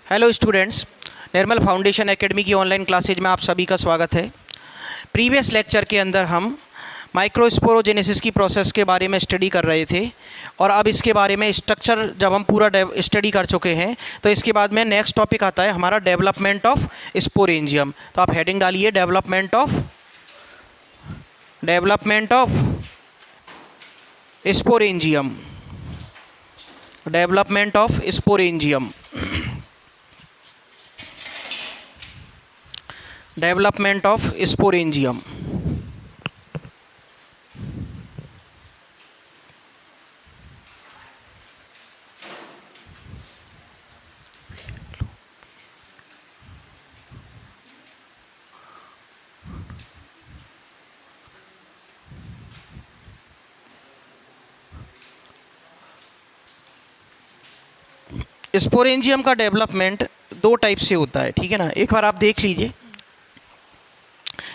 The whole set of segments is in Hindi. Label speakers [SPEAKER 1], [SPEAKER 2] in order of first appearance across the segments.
[SPEAKER 1] हेलो स्टूडेंट्स, निर्मल फाउंडेशन एकेडमी की ऑनलाइन क्लासेज में आप सभी का स्वागत है। प्रीवियस लेक्चर के अंदर हम माइक्रोस्पोरोजेनेसिस की प्रोसेस के बारे में स्टडी कर रहे थे और अब इसके बारे में स्ट्रक्चर जब हम पूरा स्टडी कर चुके हैं तो इसके बाद में नेक्स्ट टॉपिक आता है हमारा डेवलपमेंट ऑफ स्पोरेंजियम। तो आप हेडिंग डालिए development of sporangium. Development of sporangium. Development of sporangium. Sporangium का डेवलपमेंट दो टाइप से होता है, ठीक है ना। एक बार आप देख लीजिए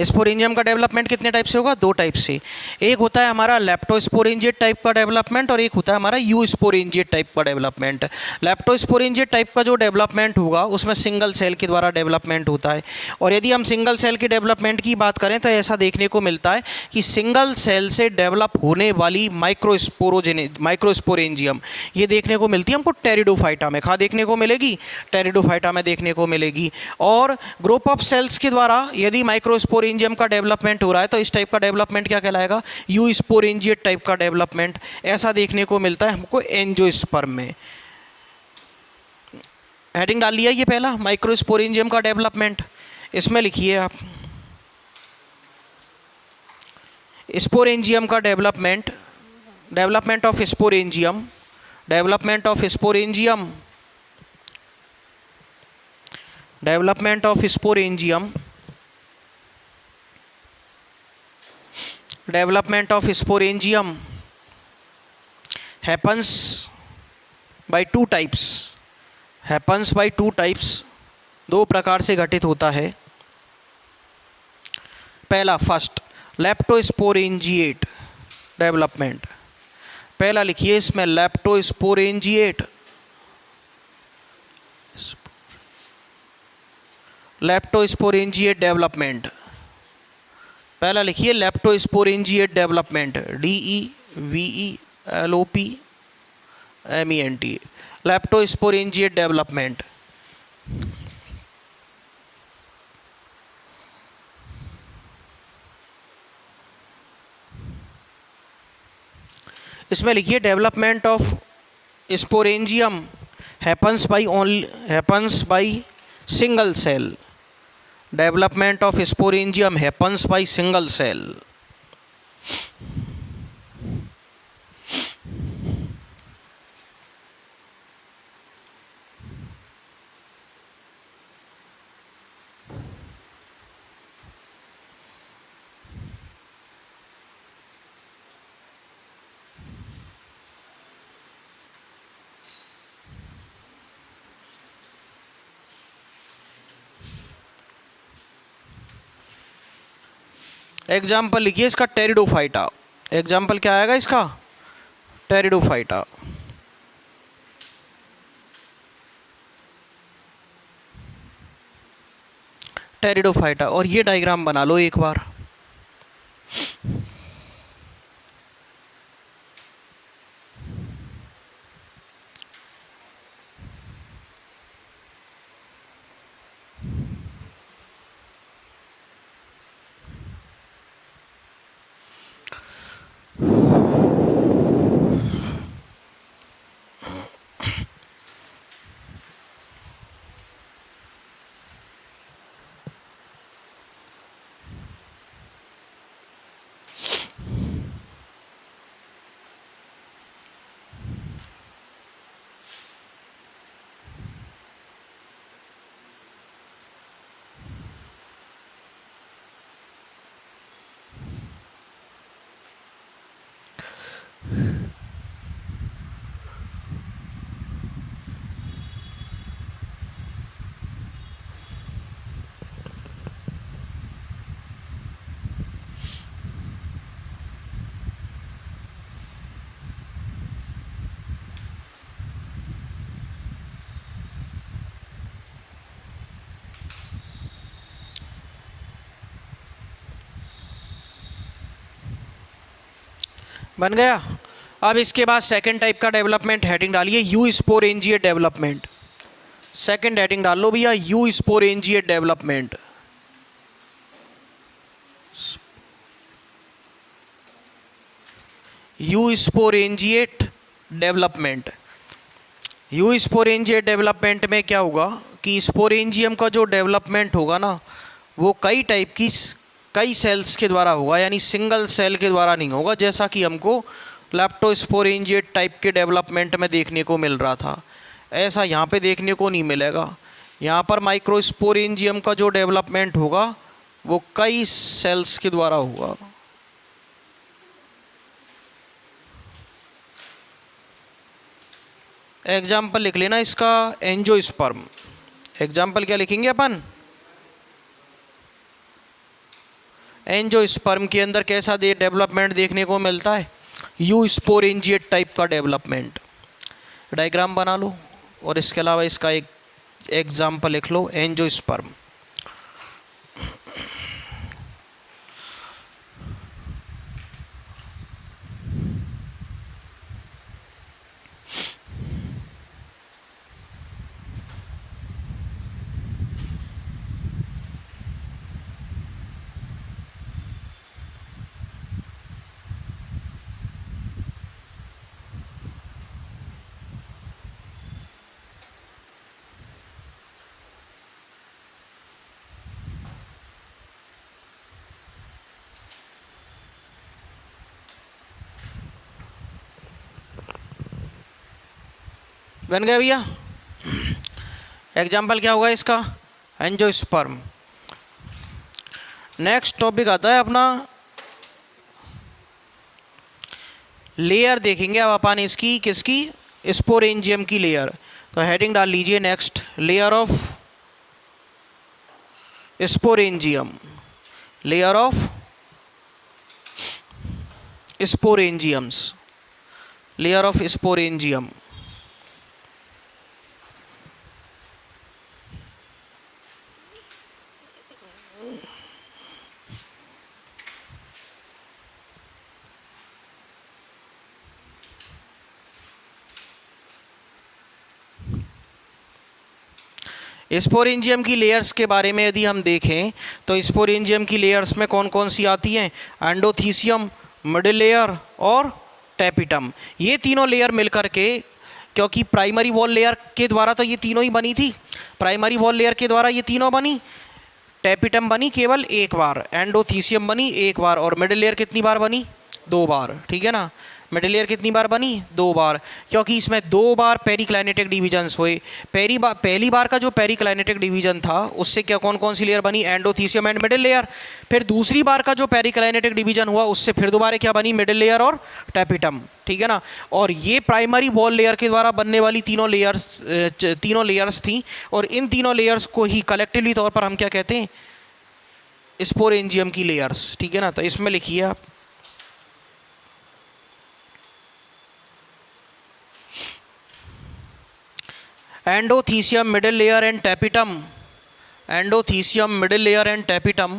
[SPEAKER 1] स्पोरेंजियम का डेवलपमेंट कितने टाइप से होगा, दो टाइप से। एक होता है हमारा लेप्टोस्पोरेंजिएट टाइप का डेवलपमेंट और एक होता है हमारा यूस्पोरेंजिएट टाइप का डेवलपमेंट। लेप्टोस्पोरेंजिएट टाइप का जो डेवलपमेंट होगा उसमें सिंगल सेल के द्वारा डेवलपमेंट होता है। और यदि हम सिंगल सेल के डेवलपमेंट की बात करें तो ऐसा देखने को मिलता है कि सिंगल सेल से डेवलप होने वाली माइक्रोस्पोरेंजियम ये देखने को मिलती है हमको टेरिडोफाइटा में। कहाँ देखने को मिलेगी, टेरिडोफाइटा में देखने को मिलेगी। और ग्रुप ऑफ सेल्स के द्वारा यदि माइक्रोस्पोरेंजियम का डेवलपमेंट हो रहा है तो इस टाइप का डेवलपमेंट क्या कहलाएगा, यूस्पोरेंजिएट टाइप का डेवलपमेंट। ऐसा देखने को मिलता है हमको एंजियोस्पर्म में। हेडिंग डाल लिया ये पहला माइक्रोस्पोरेंजियम का डेवलपमेंट। इसमें लिखिए आप स्पोरेंजियम का development, development of sporangium, development of sporangium, development of sporangium, development of sporangium happens by two types, happens by two types, दो प्रकार से घटित होता है। पहला फर्स्ट लेप्टोस्पोरेंजिएट डेवलपमेंट। पहला लिखिए इसमें लेप्टोस्पोरेंजिएट, लेप्टोस्पोरेंजिएट डेवलपमेंट। पहला लिखिए leptosporangiate development, DEVELOPMENT, leptosporangiate development. इसमें लिखिए development of sporangium happens by single cell. Development of sporangium happens by single cell. Example लिखिए इसका टेरिडोफाइटा। एग्जाम्पल क्या आएगा इसका, टेरिडोफाइटा। टेरिडोफाइटा और ये डायग्राम बना लो एक बार। बन गया। अब इसके बाद सेकंड टाइप का डेवलपमेंट हेडिंग डालिए you sporangiate development. Second heading डाल लो भैया you sporangiate development. You sporangiate development. You sporangiate development में क्या होगा कि स्पोरेंजियम का जो डेवलपमेंट होगा ना वो कई सेल्स के द्वारा होगा, यानी सिंगल सेल के द्वारा नहीं होगा, जैसा कि हमको लेप्टोस्पोरेंजिएट टाइप के डेवलपमेंट में देखने को मिल रहा था। ऐसा यहाँ पे देखने को नहीं मिलेगा। यहाँ पर माइक्रोस्पोरेंजियम का जो डेवलपमेंट होगा वो कई सेल्स के द्वारा होगा। एग्जाम्पल लिख लेना इसका एंजियोस्पर्म। एग्जाम्पल क्या लिखेंगे अपन? एंजियोस्पर्म के अंदर कैसा डेवलपमेंट देखने को मिलता है? यू स्पोरेंजिएट टाइप का डेवलपमेंट। डायग्राम बना लो और इसके अलावा इसका एक एग्जाम्पल लिख लो एंजियोस्पर्म। बन गया भैया। एग्जाम्पल क्या होगा इसका? एंजियोस्पर्म। नेक्स्ट टॉपिक आता है अपना लेयर देखेंगे अब अपन इसकी, किसकी? स्पोरेंजियम की लेयर। तो हेडिंग डाल लीजिए next layer of sporangium. Layer of sporangiums. Layer of sporangium. Sporangium की लेयर्स के बारे में यदि हम देखें तो स्पोरेंजियम की लेयर्स में कौन कौन सी आती हैं? एंडोथीसियम, मिडिल लेयर और टैपिटम। ये तीनों लेयर मिलकर के, क्योंकि प्राइमरी वॉल लेयर के द्वारा तो ये तीनों ही बनी थी, प्राइमरी वॉल लेयर के द्वारा ये तीनों बनी। टैपिटम बनी केवल एक बार, एंडोथीसियम बनी एक बार, और मिडिल लेयर कितनी बार बनी? 2 बार। ठीक है ना? मिडिल लेयर कितनी बार बनी? 2 बार, क्योंकि इसमें 2 बार पेरिक्लाइनेटिक डिवीजन्स हुए। पहली बार का जो पेरिक्लाइनेटिक डिवीजन था उससे क्या कौन कौन सी लेयर बनी? Endothecium and middle layer. फिर दूसरी बार का जो पेरिक्लाइनेटिक डिवीजन हुआ उससे फिर दोबारा क्या बनी? मिडिल लेयर और टैपिटम। ठीक है ना? और ये प्राइमरी वॉल लेयर के द्वारा बनने वाली तीनों लेयर्स थी, और इन तीनों लेयर्स को ही कलेक्टिवली तौर पर हम क्या कहते हैं? स्पोरेंजियम की लेयर्स। ठीक है ना? तो इसमें लिखिए आप endothecium, middle layer and tapetum. Endothecium, middle layer and tapetum.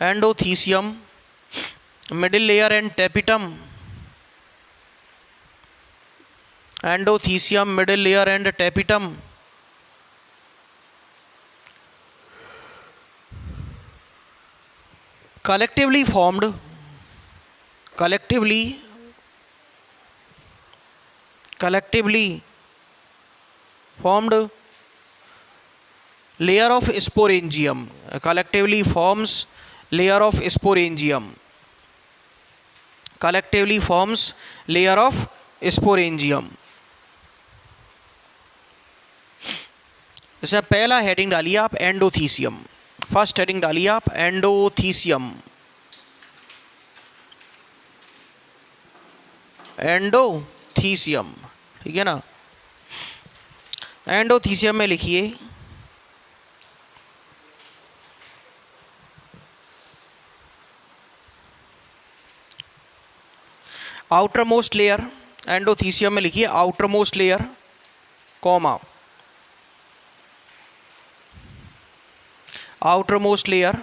[SPEAKER 1] Endothecium, middle layer and tapetum. Endothecium, middle layer and tapetum. collectively formed layer of sporangium. Collectively forms layer of sporangium. Collectively forms layer of sporangium. इसमें पहला हेडिंग डालिए आप एंडोथीसियम। फर्स्ट हेडिंग डालिए आप एंडोथीसियम। एंडोथीसियम। ठीक है ना? एंडोथीसियम में लिखिए आउटर मोस्ट लेयर। एंडोथीसियम में लिखिए outer most layer, comma outer most layer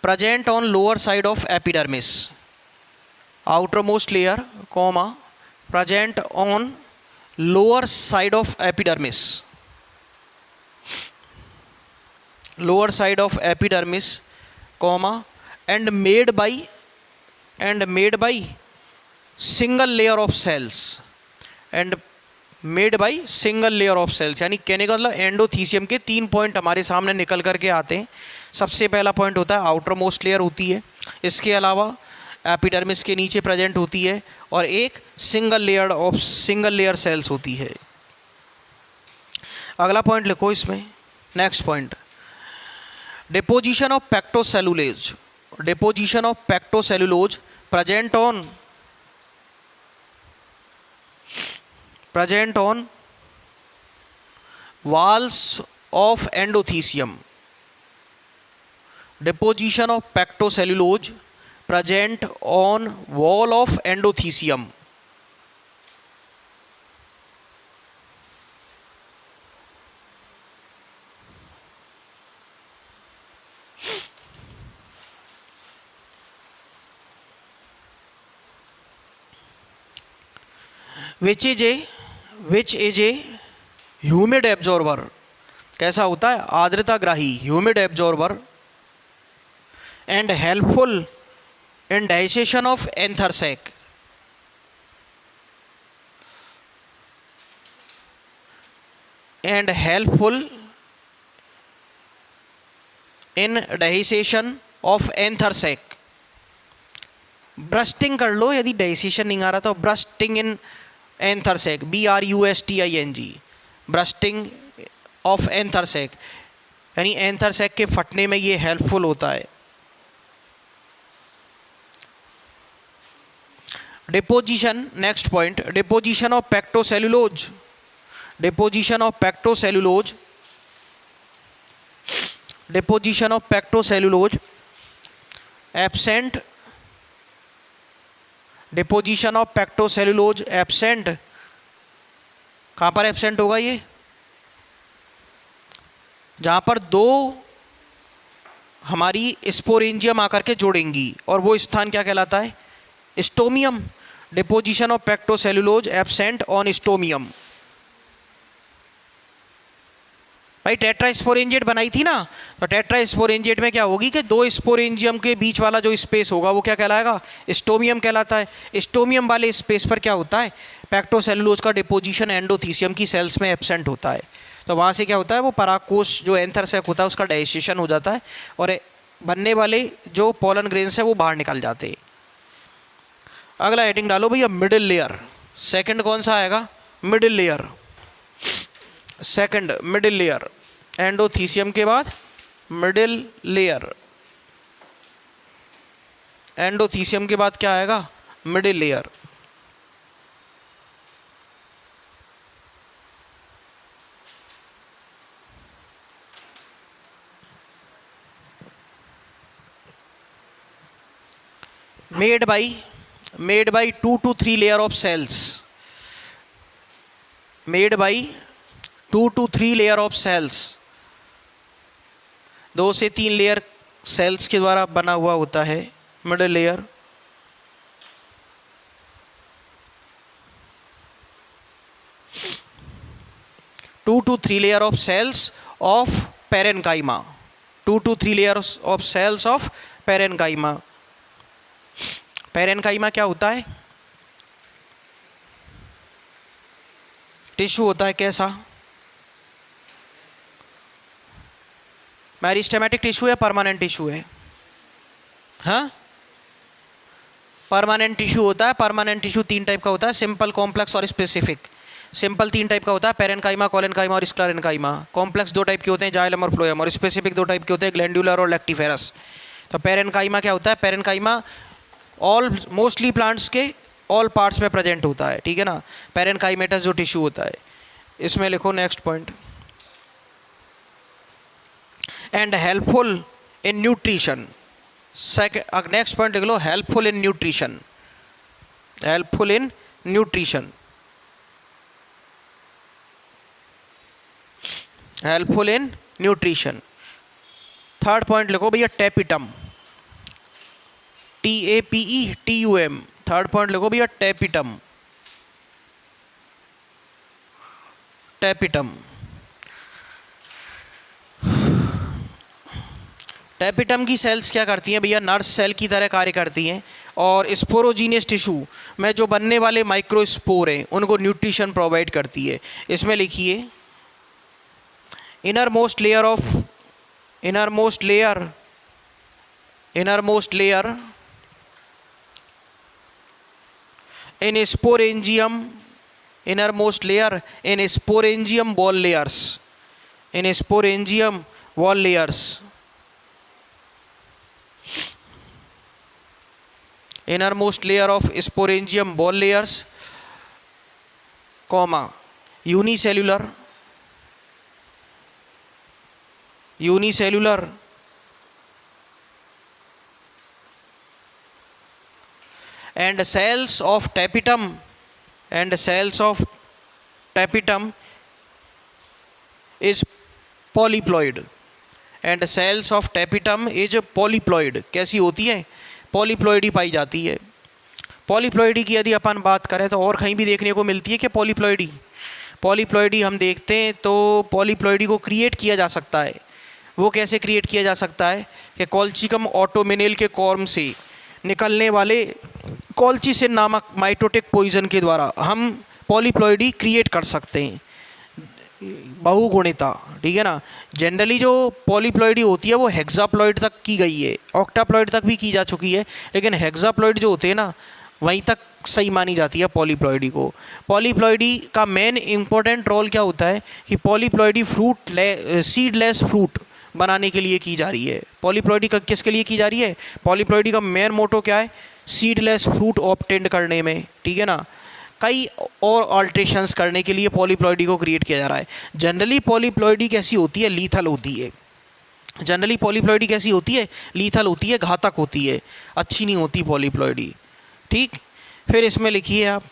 [SPEAKER 1] present on lower side of epidermis, outermost layer comma present on lower side of epidermis, lower side of epidermis comma and made by single layer of cells, and made by single layer of cells. यानी कहने का मतलब एंडोथीसियम के 3 पॉइंट हमारे सामने निकल करके आते हैं। सबसे पहला पॉइंट होता है आउटर मोस्ट लेयर होती है, इसके अलावा एपिडर्मिस के नीचे प्रेजेंट होती है, और एक सिंगल लेयर सेल्स होती है। अगला पॉइंट लिखो इसमें, next point, deposition of pectocellulose, deposition of pectocellulose present on walls of endothelium, deposition of pactocellulose present on wall of endothelium, which is a humid absorber, कैसा होता है, आर्द्रताग्राही, humid absorber, and helpful in digestion of anther sac, and helpful in digestion of anther sac. Bursting कर लो यदि डाइजेशन नहीं आ रहा तो, bursting in anther sac, BRUSTING, bursting of anther sac, यानी एंथरसैक के फटने में ये हेल्पफुल होता है। Deposition, next point, deposition of pectocellulose, deposition of pectocellulose, deposition of pectocellulose absent, deposition of pectocellulose absent, कहाँ पर एब्सेंट होगा ये, जहाँ पर दो हमारी स्पोरेंजियम आकर के जोड़ेंगी, और वो स्थान क्या कहलाता है, stomium. Deposition of pectocellulose absent on stomium. भाई टेट्रास्पोरेंजिएट बनाई थी ना, तो टेट्रास्पोरेंजिएट में क्या होगी कि दो स्पोरेंजियम के बीच वाला जो स्पेस होगा वो क्या कहलाएगा, स्टोमियम कहलाता है। स्टोमियम वाले स्पेस पर क्या होता है, पैक्टोसेलुलोज का डिपोजिशन एंडोथीसियम की सेल्स में एब्सेंट होता है। तो वहाँ से क्या होता है, वो परागकोश जो एंथरसैक होता है उसका डाइजेशन हो जाता है, और बनने वाले जो पोलन ग्रेन्स है वो बाहर निकल जाते हैं। अगला हेडिंग डालो भैया, मिडिल लेयर। सेकंड कौन सा आएगा, middle layer. Second middle layer, endothecium के बाद मिडिल लेयर, एंडोथीसियम के बाद क्या आएगा, middle layer. made by 2 to 3 layer of cells, made by 2 to 3 layer of cells, 2 से 3 लेयर सेल्स के द्वारा बना हुआ होता है middle layer. Two to three layer of cells of parenchyma, 2 to 3 layers of cells of parenchyma. Parenchyma क्या होता है, टिश्यू होता है, कैसा, मेरिस्टेमेटिक टिश्यू या परमानेंट टिश्यू है, हाँ परमानेंट टिश्यू होता है। परमानेंट टिश्यू 3 टाइप का होता है, सिंपल, कॉम्प्लेक्स और स्पेसिफिक। सिंपल 3 टाइप का होता है, पेरेन्काइमा, कोलेन्काइमा और स्क्लेरेन्काइमा। कॉम्प्लेक्स 2 टाइप के होते हैं, जाइलम और फ्लोएम, और स्पेसिफिक 2 टाइप के होते हैं, ग्लैंडुलर और लैक्टिफेरस। तो पेरेन्काइमा क्या होता है, पेरेन्काइमा ऑल मोस्टली प्लांट्स के ऑल पार्ट्स में प्रेजेंट होता है, ठीक है ना, पेरेन्काइमेटस जो टिश्यू होता है। इसमें लिखो next point, and helpful in nutrition. Second next point लिख लो, helpful in nutrition, helpful in nutrition, helpful in nutrition. Third point लिखो भैया, टेपिटम, TAPETUM। थर्ड पॉइंट लिखो भैया टैपिटम। टैपिटम टैपिटम की सेल्स क्या करती हैं भैया? नर्स सेल की तरह कार्य करती हैं और स्पोरोजीनियस टिश्यू में जो बनने वाले माइक्रोस्पोर हैं उनको न्यूट्रिशन प्रोवाइड करती है। इसमें लिखिए innermost layer in sporangium, innermost layer in sporangium wall layers, in sporangium wall layers, innermost layer of sporangium wall layers, comma unicellular and cells of tapetum is polyploid, and cells of tapetum is polyploid। कैसी होती है? पॉलीप्लॉइड ही पाई जाती है। पॉलीप्लॉइडी की यदि अपन बात करें तो और कहीं भी देखने को मिलती है कि पॉलीप्लॉइडी हम देखते हैं तो पॉलीप्लॉइडी को क्रिएट किया जा सकता है। वो कैसे क्रिएट किया जा सकता है कि कॉल्चिकम ऑटोमिनेल के कॉर्म से निकलने वाले कॉल्चिसिन नामक माइटोटिक पॉइजन के द्वारा हम पॉलीप्लॉइडी क्रिएट कर सकते हैं, बहुगुणिता। ठीक है ना। जनरली जो पॉलीप्लॉइडी होती है वो हेक्साप्लॉइड तक की गई है, ऑक्टाप्लॉइड तक भी की जा चुकी है, लेकिन हेक्साप्लॉइड जो होते हैं ना वहीं तक सही मानी जाती है पॉलीप्लॉइडी को। पॉलीप्लॉइडी का मेन इंपॉर्टेंट रोल क्या होता है कि पॉलीप्लॉइडी सीडलेस फ्रूट बनाने के लिए की जा रही है। पॉलीप्लॉइडी का किसके लिए की जा रही है? पॉलीप्लॉइडी का मेन मोटो क्या है? सीडलेस फ्रूट ऑब्टेंड करने में। ठीक है ना। कई और ऑल्ट्रेशंस करने के लिए पॉलीप्लॉइडी को क्रिएट किया जा रहा है। जनरली पॉलीप्लॉइडी कैसी होती है? लीथल होती है। जनरली पॉलीप्लॉइडी कैसी होती है? लीथल होती है, घातक होती है, अच्छी नहीं होती पॉलीप्लॉइडी। ठीक। फिर इसमें लिखिए आप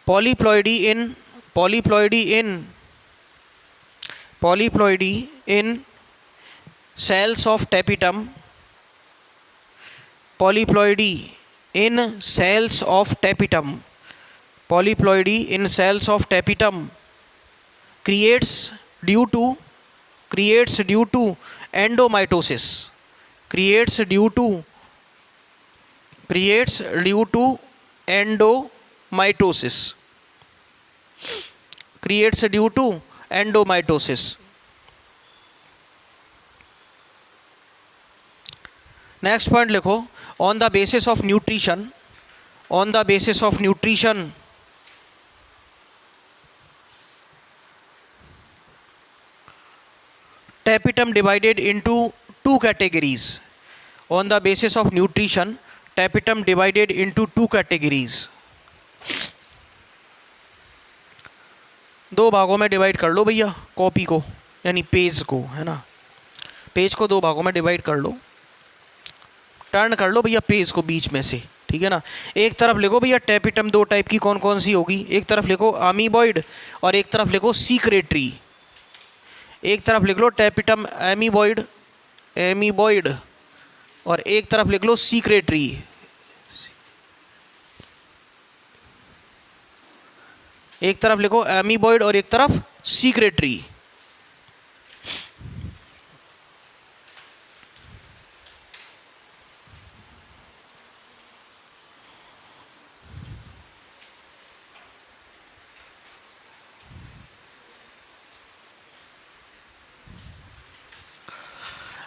[SPEAKER 1] polyploidy in cells of tapetum, polyploidy in cells of tapetum creates due to endomitosis, creates due to endomitosis। Next point लिखो on the basis of nutrition tapetum divided into two categories। on the basis of nutrition tapetum divided into two categories। दो भागों में डिवाइड कर लो भैया कॉपी को, यानी पेज को, है ना। पेज को दो भागों में डिवाइड कर लो, टर्न कर लो भैया पेज को बीच में से। ठीक है ना। एक तरफ लिखो भैया टैपिटम दो टाइप की कौन कौन सी होगी? एक तरफ लिखो अमीबॉइड और एक तरफ लिखो सीक्रेटरी। एक तरफ लिख लो टैपिटम एमीबॉइड और एक तरफ लिख लो सीक्रेटरी। एक तरफ लिखो एमीबॉइड और एक तरफ सीक्रेटरी।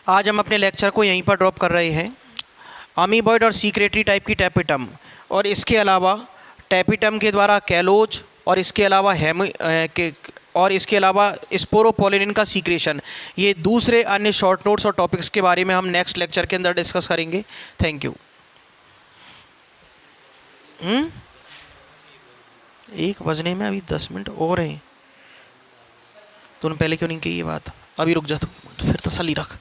[SPEAKER 1] आज हम अपने लेक्चर को यहीं पर ड्रॉप कर रहे हैं। अमीबॉइड और सीक्रेटरी टाइप की टैपिटम और इसके अलावा टैपिटम के द्वारा कैलोज और इसके अलावा स्पोरोपोलिन का सीक्रेशन, ये दूसरे अन्य शॉर्ट नोट्स और टॉपिक्स के बारे में हम नेक्स्ट लेक्चर के अंदर डिस्कस करेंगे। Thank you. 1 बजने में अभी 10 मिनट और हैं। तूने पहले क्यों नहीं की ये बात? अभी रुक जा, तू फिर तसल्ली रख।